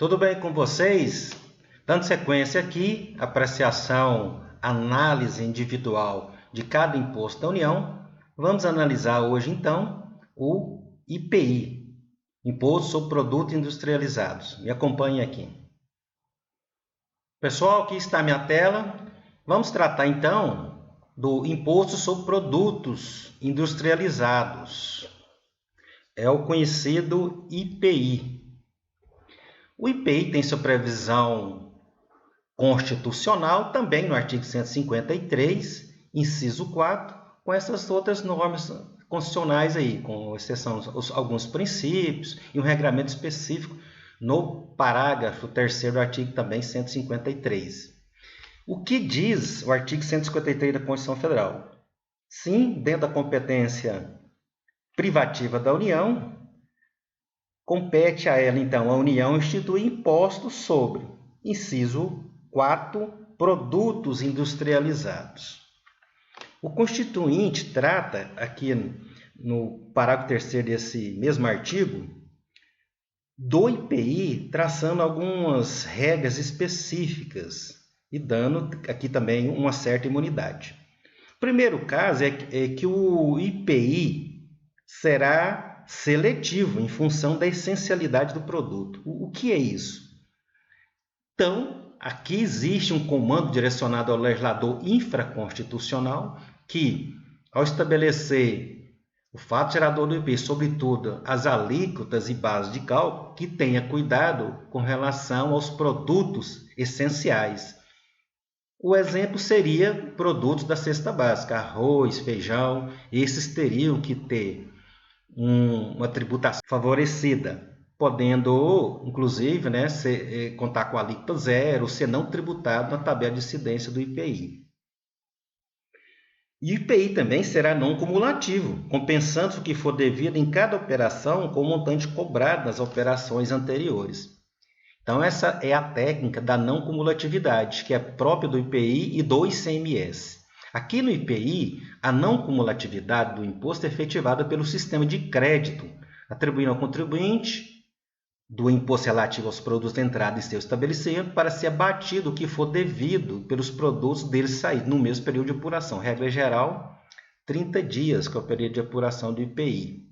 Tudo bem com vocês? Dando sequência aqui, apreciação, análise individual de cada imposto da União, vamos analisar hoje então o IPI, Imposto sobre Produtos Industrializados. Me acompanhe aqui. Pessoal, aqui está a minha tela. Vamos tratar então do Imposto sobre Produtos Industrializados. É o conhecido IPI. O IPI tem sua previsão constitucional também no artigo 153, inciso 4, com essas outras normas constitucionais aí, com exceção de alguns princípios e um regramento específico no parágrafo 3º do artigo também 153. O que diz o artigo 153 da Constituição Federal? Sim, dentro da competência privativa da União, compete a ela, então, a União instituir impostos sobre, inciso 4, produtos industrializados. O Constituinte trata, aqui no parágrafo 3º desse mesmo artigo, do IPI, traçando algumas regras específicas e dando aqui também uma certa imunidade. O primeiro caso é que o IPI será seletivo em função da essencialidade do produto. O que é isso? Então, aqui existe um comando direcionado ao legislador infraconstitucional que, ao estabelecer o fato gerador do IPI, sobretudo as alíquotas e bases de cálculo, que tenha cuidado com relação aos produtos essenciais. O exemplo seria produtos da cesta básica, arroz, feijão, esses teriam que ter uma tributação favorecida, podendo, inclusive, contar com a alíquota zero, ser não tributado na tabela de incidência do IPI. E o IPI também será não cumulativo, compensando o que for devido em cada operação com o montante cobrado nas operações anteriores. Então, essa é a técnica da não cumulatividade, que é própria do IPI e do ICMS. Aqui no IPI, a não cumulatividade do imposto é efetivada pelo sistema de crédito, atribuindo ao contribuinte do imposto relativo aos produtos de entrada e seu estabelecimento para ser abatido o que for devido pelos produtos deles saídos no mesmo período de apuração. Regra geral, 30 dias, que é o período de apuração do IPI.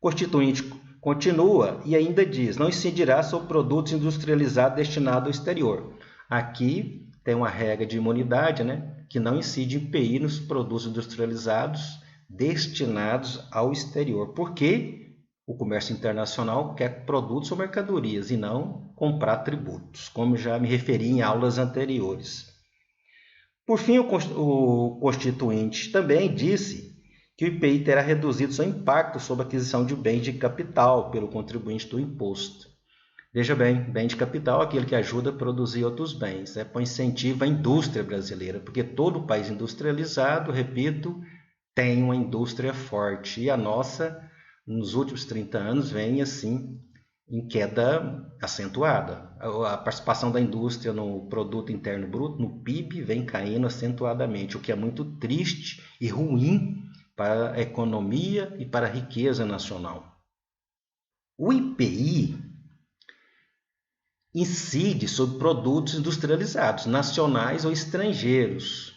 O Constituinte continua e ainda diz, não incidirá sobre produtos industrializados destinados ao exterior. Aqui tem uma regra de imunidade, que não incide IPI nos produtos industrializados destinados ao exterior, porque o comércio internacional quer produtos ou mercadorias e não comprar tributos, como já me referi em aulas anteriores. Por fim, o Constituinte também disse que o IPI terá reduzido seu impacto sobre a aquisição de bens de capital pelo contribuinte do imposto. Veja bem, bem de capital é aquele que ajuda a produzir outros bens, para incentivo à indústria brasileira, porque todo país industrializado, repito, tem uma indústria forte. E a nossa, nos últimos 30 anos, vem assim em queda acentuada. A participação da indústria no produto interno bruto, no PIB, vem caindo acentuadamente, o que é muito triste e ruim para a economia e para a riqueza nacional. O IPI incide sobre produtos industrializados, nacionais ou estrangeiros.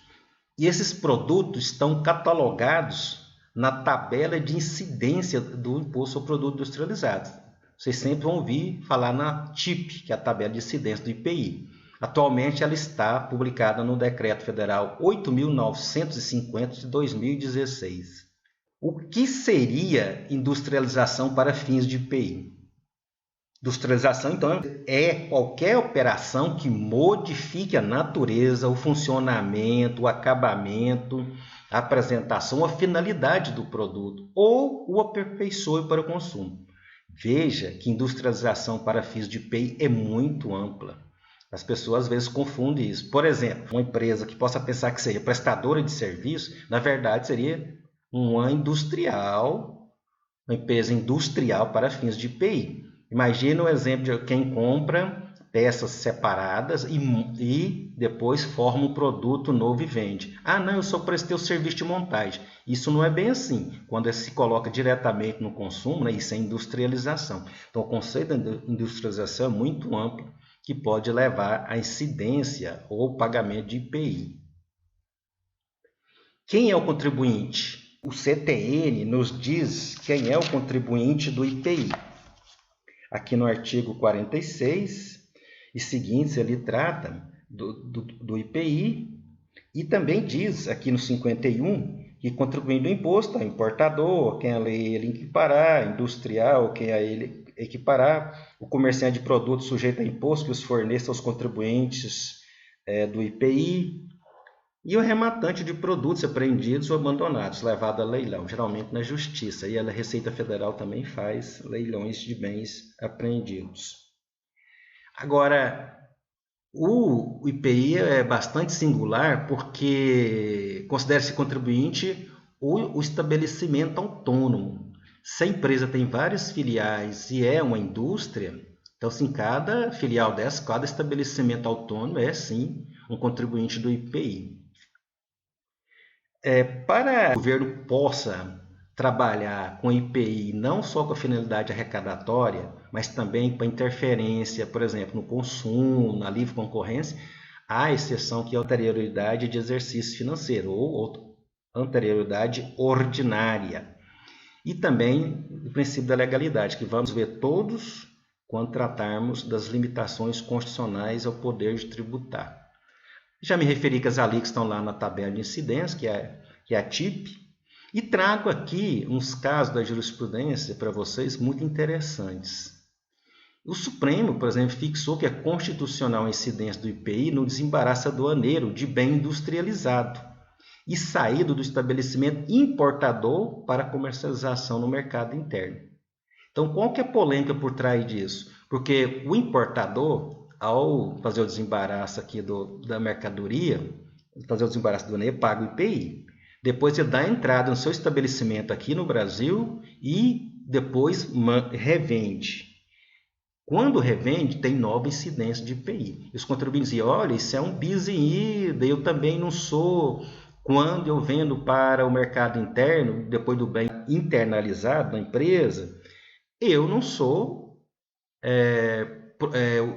E esses produtos estão catalogados na tabela de incidência do Imposto sobre Produtos Industrializados. Vocês sempre vão ouvir falar na TIP, que é a tabela de incidência do IPI. Atualmente ela está publicada no Decreto Federal 8.950 de 2016. O que seria industrialização para fins de IPI? Industrialização, então, é qualquer operação que modifique a natureza, o funcionamento, o acabamento, a apresentação, a finalidade do produto ou o aperfeiçoe para o consumo. Veja que industrialização para fins de IPI é muito ampla. As pessoas às vezes confundem isso. Por exemplo, uma empresa que possa pensar que seria prestadora de serviço, na verdade seria uma empresa industrial para fins de IPI. Imagina o exemplo de quem compra peças separadas e depois forma um produto novo e vende. Ah, não, eu só prestei o serviço de montagem. Isso não é bem assim. Quando se coloca diretamente no consumo, né, isso é industrialização. Então, o conceito de industrialização é muito amplo, que pode levar à incidência ou pagamento de IPI. Quem é o contribuinte? O CTN nos diz quem é o contribuinte do IPI. Aqui no artigo 46 e seguintes, ele trata do IPI e também diz aqui no 51 que contribuindo o imposto é importador, quem a lei ele equiparar, industrial, quem a ele equiparar, o comerciante de produtos sujeito a imposto que os forneça aos contribuintes do IPI, e o rematante de produtos apreendidos ou abandonados, levado a leilão, geralmente na Justiça. E a Receita Federal também faz leilões de bens apreendidos. Agora, o IPI é bastante singular porque considera-se contribuinte o estabelecimento autônomo. Se a empresa tem várias filiais e é uma indústria, então, sim, cada filial dessa, cada estabelecimento autônomo é, sim, um contribuinte do IPI. Para que o governo possa trabalhar com IPI não só com a finalidade arrecadatória, mas também com a interferência, por exemplo, no consumo, na livre concorrência, há exceção que é a anterioridade de exercício financeiro ou anterioridade ordinária. E também o princípio da legalidade, que vamos ver todos quando tratarmos das limitações constitucionais ao poder de tributar. Já me referi que as alíquotas estão lá na tabela de incidência, que é a TIP, e trago aqui uns casos da jurisprudência para vocês muito interessantes. O Supremo, por exemplo, fixou que é constitucional a incidência do IPI no desembaraço aduaneiro de bem industrializado e saído do estabelecimento importador para comercialização no mercado interno. Então, qual que é a polêmica por trás disso? Porque o importador, ao fazer o desembaraço aqui da mercadoria, fazer o desembaraço do aduaneiro, paga o IPI. Depois ele dá entrada no seu estabelecimento aqui no Brasil e depois revende. Quando revende, tem nova incidência de IPI. Os contribuintes dizem, olha, isso é um bis em ida, eu também não sou. Quando eu vendo para o mercado interno, depois do bem internalizado da empresa, eu não sou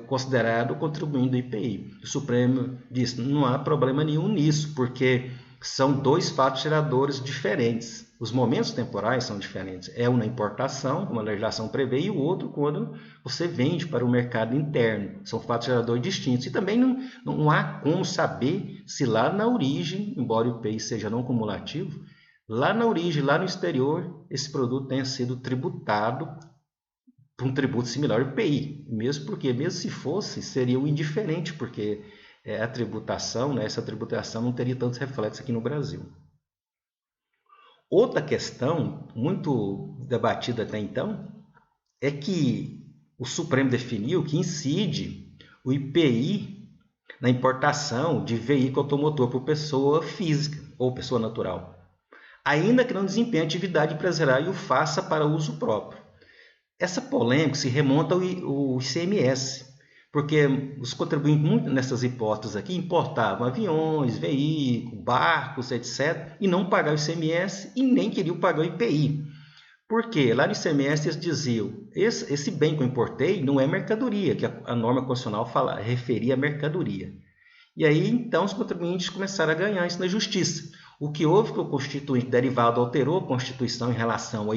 considerado contribuinte do IPI. O Supremo disse, não há problema nenhum nisso, porque são dois fatos geradores diferentes. Os momentos temporais são diferentes. É um na importação, como a legislação prevê, e o outro quando você vende para o mercado interno. São fatos geradores distintos. E também não há como saber se lá na origem, embora o IPI seja não cumulativo, lá na origem, lá no exterior, esse produto tenha sido tributado por um tributo similar ao IPI. Mesmo porque, mesmo se fosse, seria um indiferente, porque a tributação, né, essa tributação não teria tantos reflexos aqui no Brasil. Outra questão, muito debatida até então, é que o Supremo definiu que incide o IPI na importação de veículo automotor por pessoa física ou pessoa natural, ainda que não desempenhe atividade empresarial e o faça para uso próprio. Essa polêmica se remonta ao ICMS, porque os contribuintes, muito nessas hipóteses aqui, importavam aviões, veículos, barcos, etc., e não pagavam o ICMS e nem queriam pagar o IPI. Por quê? Lá no ICMS eles diziam, esse bem que eu importei não é mercadoria, que a norma constitucional referia a mercadoria. E aí, então, os contribuintes começaram a ganhar isso na justiça. O que houve que o constituinte derivado alterou a Constituição em relação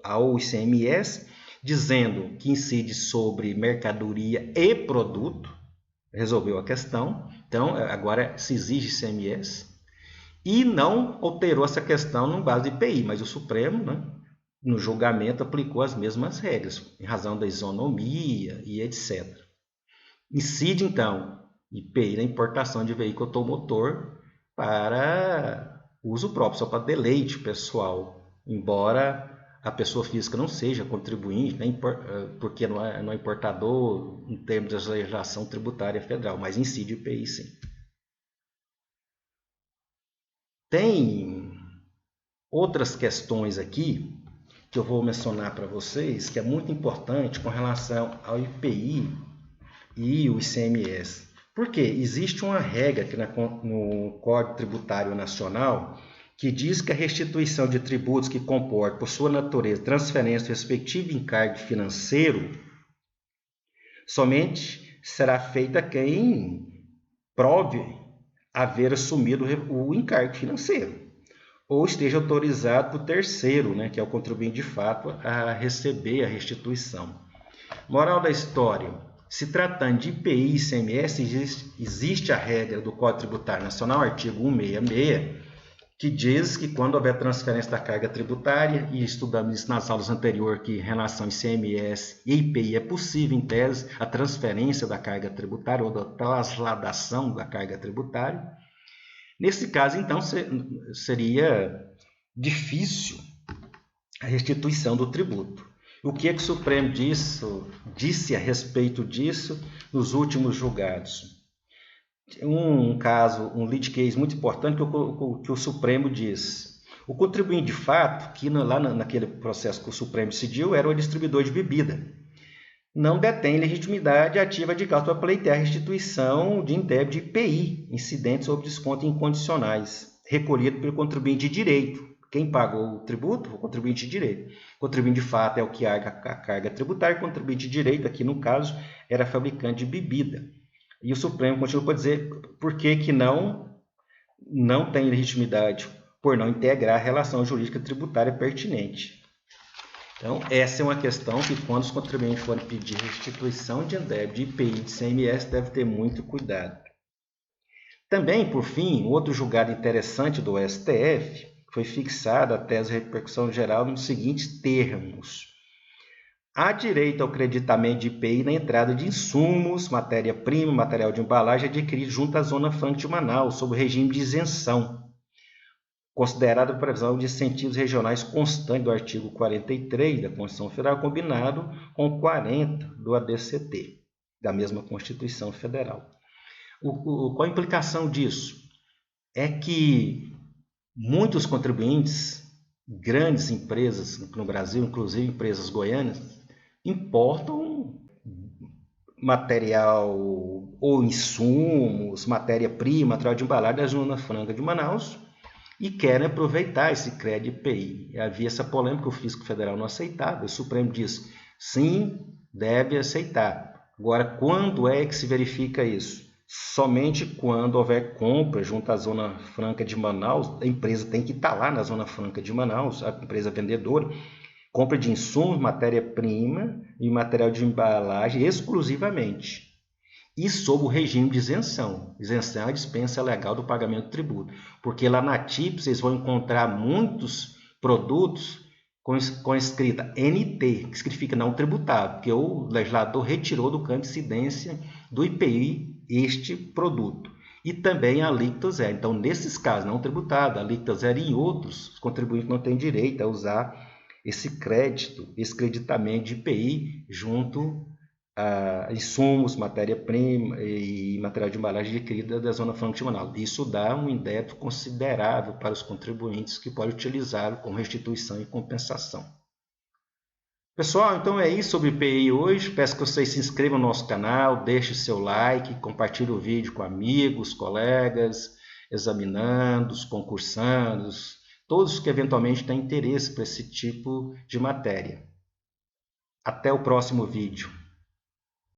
ao ICMS, dizendo que incide sobre mercadoria e produto, resolveu a questão, então agora se exige ICMS, e não alterou essa questão no base de IPI, mas o Supremo, né, no julgamento, aplicou as mesmas regras, em razão da isonomia e etc. Incide, então, IPI na importação de veículo automotor para uso próprio, só para deleite pessoal, embora a pessoa física não seja contribuinte, né, porque não é importador em termos da legislação tributária federal, mas incide o IPI sim. Tem outras questões aqui que eu vou mencionar para vocês, que é muito importante com relação ao IPI e o ICMS. Por quê? Existe uma regra aqui no Código Tributário Nacional que diz que a restituição de tributos que comportam, por sua natureza, transferência do respectivo encargo financeiro, somente será feita quem prove haver assumido o encargo financeiro, ou esteja autorizado por terceiro, né, que é o contribuinte de fato, a receber a restituição. Moral da história: se tratando de IPI e ICMS, existe a regra do Código Tributário Nacional, artigo 166, que diz que quando houver transferência da carga tributária, e estudamos isso nas aulas anteriores, que em relação ao ICMS e IPI é possível, em tese, a transferência da carga tributária ou da trasladação da carga tributária. Nesse caso, então, seria difícil a restituição do tributo. O que o Supremo disse a respeito disso nos últimos julgados? Um caso, um lead case muito importante que o Supremo diz. O contribuinte de fato, que lá naquele processo que o Supremo decidiu, era o distribuidor de bebida. Não detém legitimidade ativa de causa para pleitear a restituição de indébito de IPI, incidentes sobre desconto incondicionais, recolhido pelo contribuinte de direito. Quem pagou o tributo? O contribuinte de direito. O contribuinte de fato é o que arca a carga tributária, o contribuinte de direito, aqui no caso, era fabricante de bebida. E o Supremo continua para dizer por que não tem legitimidade, por não integrar a relação jurídica tributária pertinente. Então, essa é uma questão que, quando os contribuintes forem pedir restituição de indébito de IPI e de ICMS, deve ter muito cuidado. Também, por fim, outro julgado interessante do STF foi fixada a tese de repercussão geral nos seguintes termos: há direito ao creditamento de IPI na entrada de insumos, matéria-prima, material de embalagem adquirido junto à Zona Franca de Manaus, sob o regime de isenção, considerada a previsão de incentivos regionais constante do artigo 43 da Constituição Federal, combinado com o 40 do ADCT, da mesma Constituição Federal. Qual a implicação disso? É que muitos contribuintes, grandes empresas no Brasil, inclusive empresas goianas, importam material ou insumos, matéria-prima, material de embalagem da Zona Franca de Manaus e querem aproveitar esse crédito IPI. Havia essa polêmica, o Fisco Federal não aceitava, o Supremo disse, sim, deve aceitar. Agora, quando é que se verifica isso? Somente quando houver compra junto à Zona Franca de Manaus, a empresa tem que estar lá na Zona Franca de Manaus, a empresa vendedora, compra de insumos, matéria-prima e material de embalagem exclusivamente. E sob o regime de isenção. Isenção é a dispensa legal do pagamento do tributo. Porque lá na TIP vocês vão encontrar muitos produtos com a escrita NT, que significa não tributado, porque o legislador retirou do campo de incidência do IPI este produto. E também a alíquota zero. Então, nesses casos, não tributado, a alíquota zero e em outros, os contribuintes não têm direito a usar esse crédito, esse creditamento de IPI junto a insumos, matéria-prima e material de embalagem adquirida da Zona Franca de Manaus. Isso dá um indébito considerável para os contribuintes que podem utilizá-lo como restituição e compensação. Pessoal, então é isso sobre IPI hoje. Peço que vocês se inscrevam no nosso canal, deixem seu like, compartilhem o vídeo com amigos, colegas, examinandos, concursandos, todos que eventualmente têm interesse por esse tipo de matéria. Até o próximo vídeo.